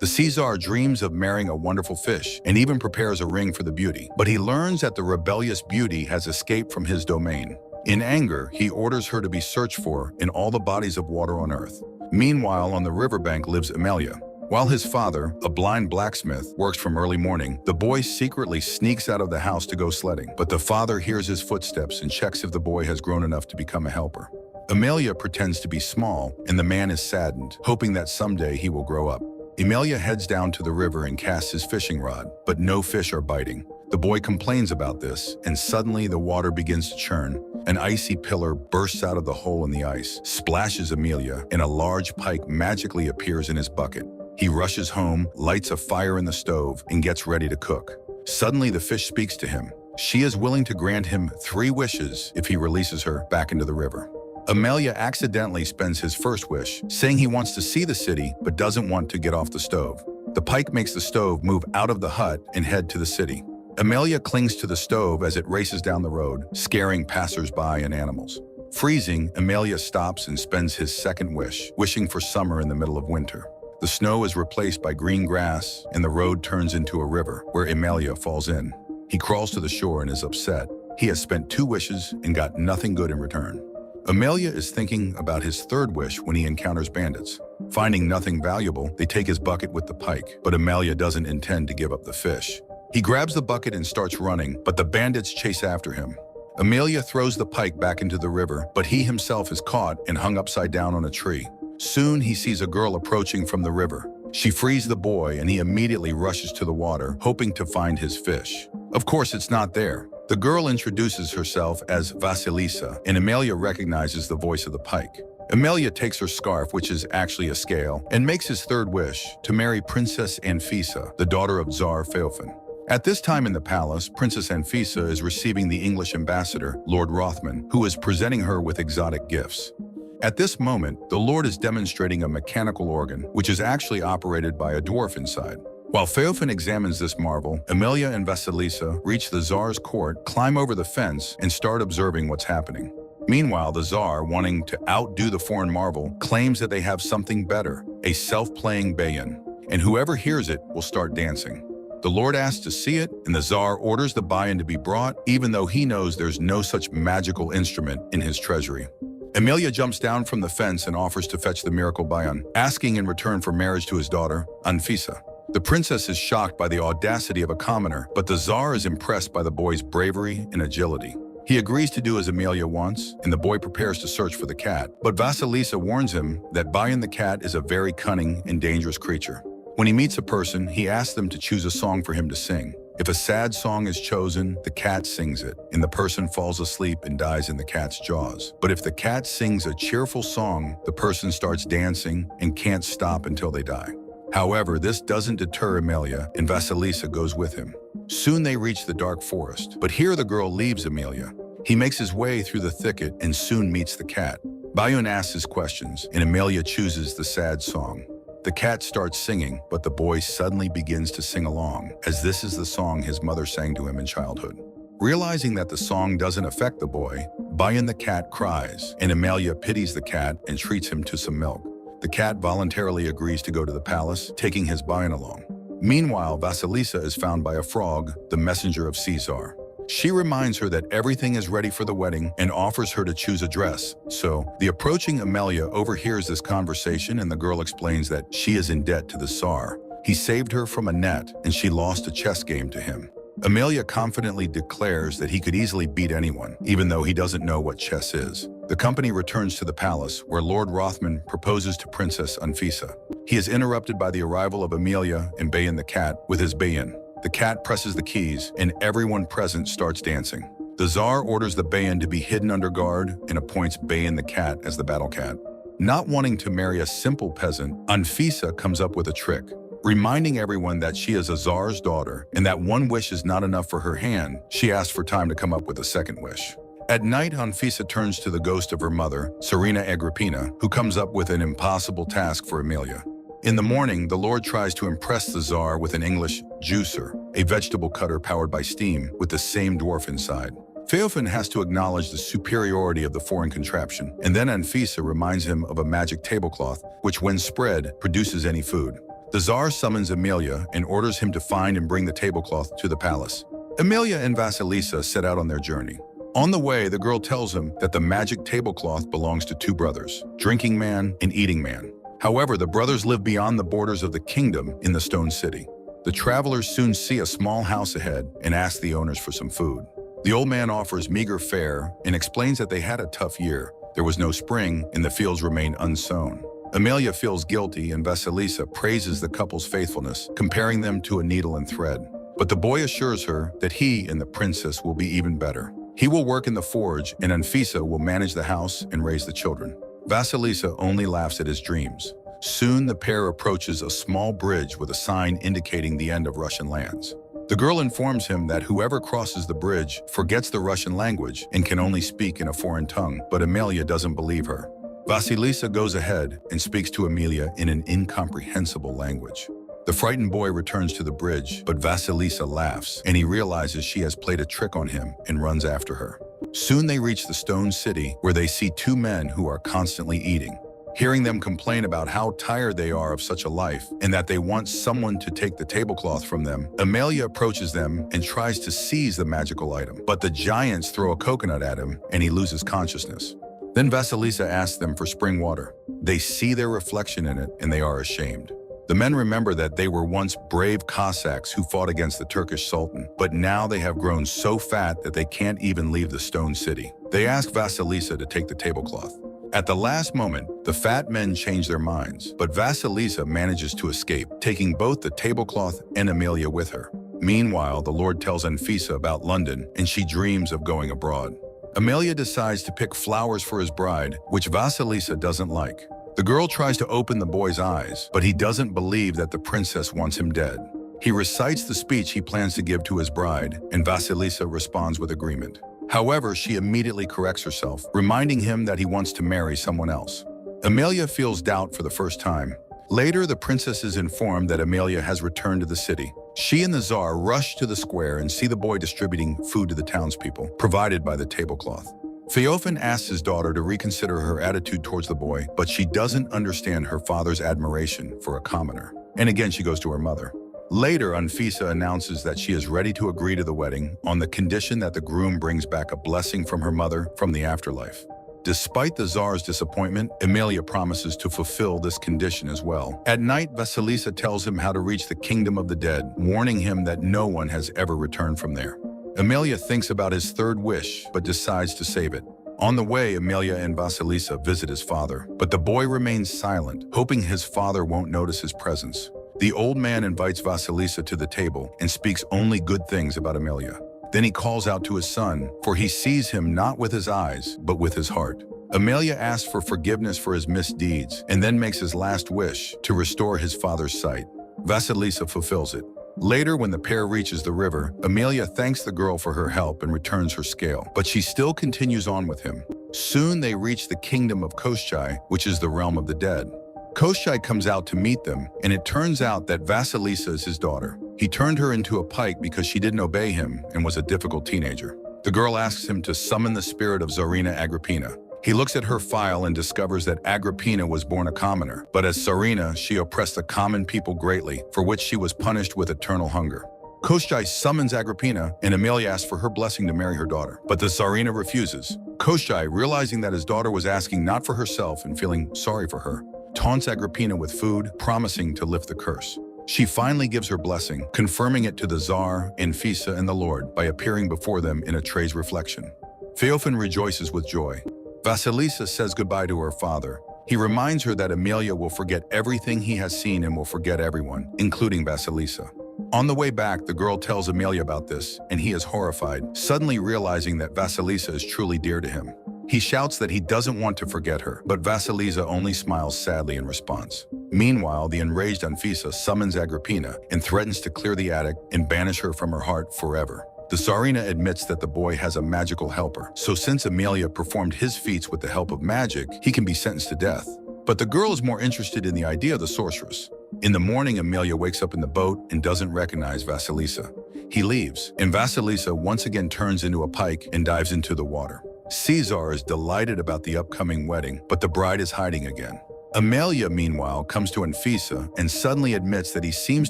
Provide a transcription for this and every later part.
The Caesar dreams of marrying a wonderful fish and even prepares a ring for the beauty, but he learns that the rebellious beauty has escaped from his domain. In anger, he orders her to be searched for in all the bodies of water on earth. Meanwhile, on the riverbank lives Amelia. While his father, a blind blacksmith, works from early morning, the boy secretly sneaks out of the house to go sledding, but the father hears his footsteps and checks if the boy has grown enough to become a helper. Amelia pretends to be small, and the man is saddened, hoping that someday he will grow up. Amelia heads down to the river and casts his fishing rod, but no fish are biting. The boy complains about this, and suddenly the water begins to churn. An icy pillar bursts out of the hole in the ice, splashes Amelia, and a large pike magically appears in his bucket. He rushes home, lights a fire in the stove, and gets ready to cook. Suddenly, the fish speaks to him. She is willing to grant him 3 wishes if he releases her back into the river. Amelia accidentally spends his first wish, saying he wants to see the city but doesn't want to get off the stove. The pike makes the stove move out of the hut and head to the city. Amelia clings to the stove as it races down the road, scaring passers-by and animals. Freezing, Amelia stops and spends his second wish, wishing for summer in the middle of winter. The snow is replaced by green grass, and the road turns into a river, where Amelia falls in. He crawls to the shore and is upset. He has spent 2 wishes and got nothing good in return. Amelia is thinking about his third wish when he encounters bandits. Finding nothing valuable, they take his bucket with the pike, but Amelia doesn't intend to give up the fish. He grabs the bucket and starts running, but the bandits chase after him. Amelia throws the pike back into the river, but he himself is caught and hung upside down on a tree. Soon he sees a girl approaching from the river. She frees the boy and he immediately rushes to the water, hoping to find his fish. Of course, it's not there. The girl introduces herself as Vasilisa, and Amelia recognizes the voice of the pike. Amelia takes her scarf, which is actually a scale, and makes his third wish to marry Princess Anfisa, the daughter of Tsar Feofan. At this time in the palace, Princess Anfisa is receiving the English ambassador, Lord Rothman, who is presenting her with exotic gifts. At this moment, the Lord is demonstrating a mechanical organ, which is actually operated by a dwarf inside. While Feofan examines this marvel, Amelia and Vasilisa reach the Tsar's court, climb over the fence, and start observing what's happening. Meanwhile, the Tsar, wanting to outdo the foreign marvel, claims that they have something better, a self-playing bayan, and whoever hears it will start dancing. The Lord asks to see it, and the Tsar orders the bayan to be brought, even though he knows there's no such magical instrument in his treasury. Amelia jumps down from the fence and offers to fetch the miracle bayan, asking in return for marriage to his daughter, Anfisa. The princess is shocked by the audacity of a commoner, but the Tsar is impressed by the boy's bravery and agility. He agrees to do as Amelia wants, and the boy prepares to search for the cat. But Vasilisa warns him that Bayan the cat is a very cunning and dangerous creature. When he meets a person, he asks them to choose a song for him to sing. If a sad song is chosen, the cat sings it, and the person falls asleep and dies in the cat's jaws. But if the cat sings a cheerful song, the person starts dancing and can't stop until they die. However, this doesn't deter Amelia, and Vasilisa goes with him. Soon they reach the dark forest, but here the girl leaves Amelia. He makes his way through the thicket and soon meets the cat. Bayun asks his questions, and Amelia chooses the sad song. The cat starts singing, but the boy suddenly begins to sing along, as this is the song his mother sang to him in childhood. Realizing that the song doesn't affect the boy, Bayan the cat cries, and Amelia pities the cat and treats him to some milk. The cat voluntarily agrees to go to the palace, taking his Bayan along. Meanwhile, Vasilisa is found by a frog, the messenger of Caesar. She reminds her that everything is ready for the wedding and offers her to choose a dress. So, the approaching Amelia overhears this conversation, and the girl explains that she is in debt to the Tsar. He saved her from a net, and she lost a chess game to him. Amelia confidently declares that he could easily beat anyone, even though he doesn't know what chess is. The company returns to the palace, where Lord Rothman proposes to Princess Anfisa. He is interrupted by the arrival of Amelia and Bayan the cat with his bayan. The cat presses the keys, and everyone present starts dancing. The Tsar orders the bayan to be hidden under guard and appoints Bayan the cat as the battle cat. Not wanting to marry a simple peasant, Anfisa comes up with a trick, reminding everyone that she is a Tsar's daughter and that one wish is not enough for her hand. She asks for time to come up with a second wish. At night, Anfisa turns to the ghost of her mother, Serena Agrippina, who comes up with an impossible task for Amelia. In the morning, the Lord tries to impress the Tsar with an English juicer, a vegetable cutter powered by steam with the same dwarf inside. Feofan has to acknowledge the superiority of the foreign contraption, and then Anfisa reminds him of a magic tablecloth, which when spread, produces any food. The Tsar summons Amelia and orders him to find and bring the tablecloth to the palace. Amelia and Vasilisa set out on their journey. On the way, the girl tells him that the magic tablecloth belongs to two brothers, Drinking Man and Eating Man. However, the brothers live beyond the borders of the kingdom in the Stone City. The travelers soon see a small house ahead and ask the owners for some food. The old man offers meager fare and explains that they had a tough year. There was no spring and the fields remained unsown. Amelia feels guilty and Vasilisa praises the couple's faithfulness, comparing them to a needle and thread. But the boy assures her that he and the princess will be even better. He will work in the forge and Anfisa will manage the house and raise the children. Vasilisa only laughs at his dreams. Soon the pair approaches a small bridge with a sign indicating the end of Russian lands. The girl informs him that whoever crosses the bridge forgets the Russian language and can only speak in a foreign tongue, but Amelia doesn't believe her. Vasilisa goes ahead and speaks to Amelia in an incomprehensible language. The frightened boy returns to the bridge, but Vasilisa laughs and he realizes she has played a trick on him and runs after her. Soon they reach the Stone City where they see two men who are constantly eating. Hearing them complain about how tired they are of such a life and that they want someone to take the tablecloth from them, Amelia approaches them and tries to seize the magical item, but the giants throw a coconut at him and he loses consciousness. Then Vasilisa asks them for spring water. They see their reflection in it and they are ashamed. The men remember that they were once brave Cossacks who fought against the Turkish Sultan, but now they have grown so fat that they can't even leave the Stone City. They ask Vasilisa to take the tablecloth. At the last moment, the fat men change their minds, but Vasilisa manages to escape, taking both the tablecloth and Amelia with her. Meanwhile, the Lord tells Anfisa about London, and she dreams of going abroad. Amelia decides to pick flowers for his bride, which Vasilisa doesn't like. The girl tries to open the boy's eyes, but he doesn't believe that the princess wants him dead. He recites the speech he plans to give to his bride, and Vasilisa responds with agreement. However, she immediately corrects herself, reminding him that he wants to marry someone else. Amelia feels doubt for the first time. Later, the princess is informed that Amelia has returned to the city. She and the Tsar rush to the square and see the boy distributing food to the townspeople, provided by the tablecloth. Feofan asks his daughter to reconsider her attitude towards the boy, but she doesn't understand her father's admiration for a commoner. And again, she goes to her mother. Later, Anfisa announces that she is ready to agree to the wedding on the condition that the groom brings back a blessing from her mother from the afterlife. Despite the Tsar's disappointment, Amelia promises to fulfill this condition as well. At night, Vasilisa tells him how to reach the kingdom of the dead, warning him that no one has ever returned from there. Amelia thinks about his third wish, but decides to save it. On the way, Amelia and Vasilisa visit his father, but the boy remains silent, hoping his father won't notice his presence. The old man invites Vasilisa to the table and speaks only good things about Amelia. Then he calls out to his son, for he sees him not with his eyes, but with his heart. Amelia asks for forgiveness for his misdeeds and then makes his last wish to restore his father's sight. Vasilisa fulfills it. Later, when the pair reaches the river, Amelia thanks the girl for her help and returns her scale, but she still continues on with him. Soon they reach the kingdom of Koschei, which is the realm of the dead. Koschei comes out to meet them, and it turns out that Vasilisa is his daughter. He turned her into a pike because she didn't obey him and was a difficult teenager. The girl asks him to summon the spirit of Tsarina Agrippina. He looks at her file and discovers that Agrippina was born a commoner, but as Tsarina, she oppressed the common people greatly, for which she was punished with eternal hunger. Koschei summons Agrippina, and Amelia asks for her blessing to marry her daughter, but the Tsarina refuses. Koschei, realizing that his daughter was asking not for herself and feeling sorry for her, taunts Agrippina with food, promising to lift the curse. She finally gives her blessing, confirming it to the Tsar, Anfisa, and the Lord by appearing before them in a tray's reflection. Feofan rejoices with joy. Vasilisa says goodbye to her father. He reminds her that Amelia will forget everything he has seen and will forget everyone, including Vasilisa. On the way back, the girl tells Amelia about this, and he is horrified, suddenly realizing that Vasilisa is truly dear to him. He shouts that he doesn't want to forget her, but Vasilisa only smiles sadly in response. Meanwhile, the enraged Anfisa summons Agrippina and threatens to clear the attic and banish her from her heart forever. The Tsarina admits that the boy has a magical helper, so since Amelia performed his feats with the help of magic, he can be sentenced to death. But the girl is more interested in the idea of the sorceress. In the morning, Amelia wakes up in the boat and doesn't recognize Vasilisa. He leaves, and Vasilisa once again turns into a pike and dives into the water. Caesar is delighted about the upcoming wedding, but the bride is hiding again. Amelia, meanwhile, comes to Anfisa and suddenly admits that he seems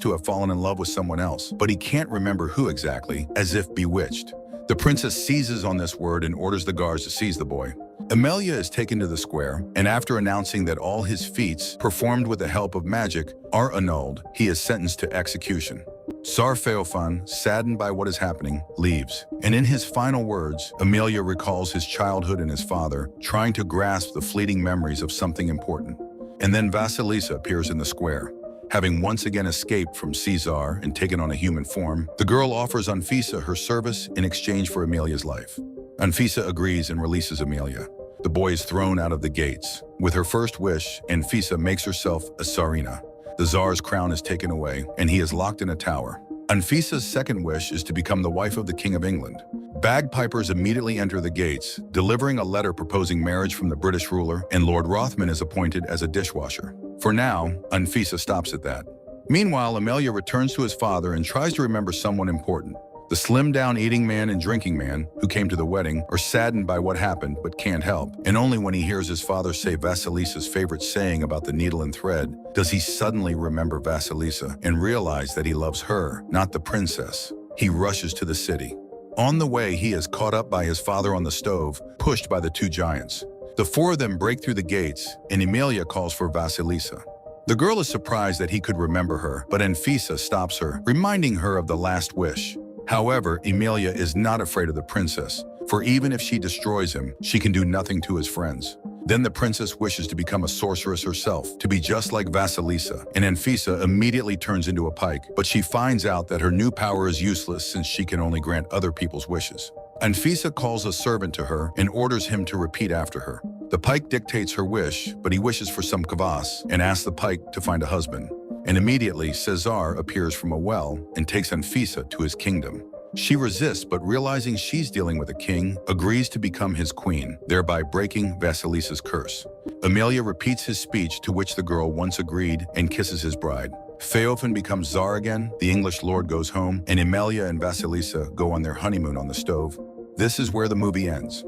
to have fallen in love with someone else, but he can't remember who exactly, as if bewitched. The princess seizes on this word and orders the guards to seize the boy. Amelia is taken to the square, and after announcing that all his feats, performed with the help of magic, are annulled, he is sentenced to execution. Tsar Feofan, saddened by what is happening, leaves. And in his final words, Amelia recalls his childhood and his father, trying to grasp the fleeting memories of something important. And then Vasilisa appears in the square. Having once again escaped from Caesar and taken on a human form, the girl offers Anfisa her service in exchange for Amelia's life. Anfisa agrees and releases Amelia. The boy is thrown out of the gates. With her first wish, Anfisa makes herself a Tsarina. The Tsar's crown is taken away, and he is locked in a tower. Anfisa's second wish is to become the wife of the King of England. Bagpipers immediately enter the gates, delivering a letter proposing marriage from the British ruler, and Lord Rothman is appointed as a dishwasher. For now, Anfisa stops at that. Meanwhile, Amelia returns to his father and tries to remember someone important. The slimmed-down eating man and drinking man, who came to the wedding, are saddened by what happened but can't help, and only when he hears his father say Vasilisa's favorite saying about the needle and thread does he suddenly remember Vasilisa and realize that he loves her, not the princess. He rushes to the city. On the way, he is caught up by his father on the stove, pushed by the two giants. The four of them break through the gates, and Amelia calls for Vasilisa. The girl is surprised that he could remember her, but Anfisa stops her, reminding her of the last wish. However, Amelia is not afraid of the princess, for even if she destroys him, she can do nothing to his friends. Then the princess wishes to become a sorceress herself, to be just like Vasilisa, and Anfisa immediately turns into a pike, but she finds out that her new power is useless since she can only grant other people's wishes. Anfisa calls a servant to her and orders him to repeat after her. The pike dictates her wish, but he wishes for some kvass and asks the pike to find a husband. And immediately, Caesar appears from a well and takes Anfisa to his kingdom. She resists, but realizing she's dealing with a king, agrees to become his queen, thereby breaking Vasilisa's curse. Amelia repeats his speech, to which the girl once agreed, and kisses his bride. Feofan becomes Tsar again, the English lord goes home, and Amelia and Vasilisa go on their honeymoon on the stove. This is where the movie ends.